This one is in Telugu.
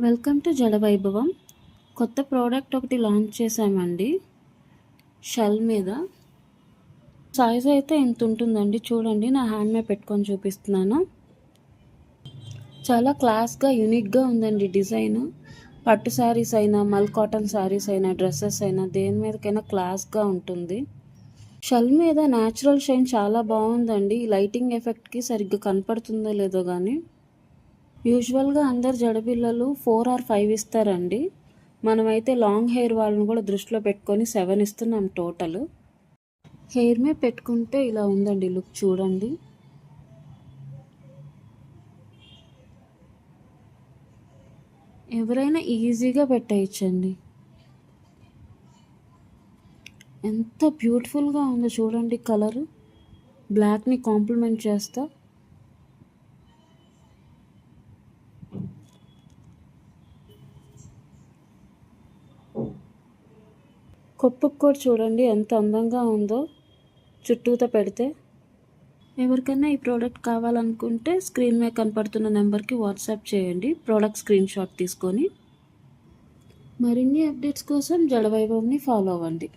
Welcome to జడవైభవం. కొత్త ప్రోడక్ట్ ఒకటి లాంచ్ చేశామండి. షెల్ మీద సైజ్ అయితే ఇంత ఉంటుందండి. చూడండి, నా హ్యాండ్ మీద పెట్టుకొని చూపిస్తున్నాను. చాలా క్లాస్గా యూనిక్గా ఉందండి డిజైన్. పట్టు శారీస్ అయినా, మల్ కాటన్ శారీస్ అయినా, డ్రెస్సెస్ అయినా దేని మీదకైనా క్లాస్గా ఉంటుంది. షెల్ మీద న్యాచురల్ షైన్ చాలా బాగుందండి. లైటింగ్ ఎఫెక్ట్కి సరిగ్గా కనపడుతుందో లేదో కానీ యూజువల్గా అందరు జడపిల్లలు 4 or 5 ఇస్తారండి. మనమైతే లాంగ్ హెయిర్ వాళ్ళని కూడా దృష్టిలో పెట్టుకొని 7 ఇస్తున్నాం టోటల్. హెయిర్ మీద పెట్టుకుంటే ఇలా ఉందండి లుక్, చూడండి. ఎవరైనా ఈజీగా పెట్టేయచ్చండి. ఎంత బ్యూటిఫుల్గా ఉందో చూడండి. కలరు బ్లాక్ని కాంప్లిమెంట్ చేస్తా. కొప్పుకు కూడా చూడండి ఎంత అందంగా ఉందో చుట్టూతో పెడితే. ఎవరికైనా ఈ ప్రోడక్ట్ కావాలనుకుంటే స్క్రీన్ మీద కనపడుతున్న నెంబర్కి వాట్సాప్ చేయండి ప్రోడక్ట్ స్క్రీన్ షాట్ తీసుకొని. మరిన్ని అప్డేట్స్ కోసం జడవైభవ్ని ఫాలో అవ్వండి.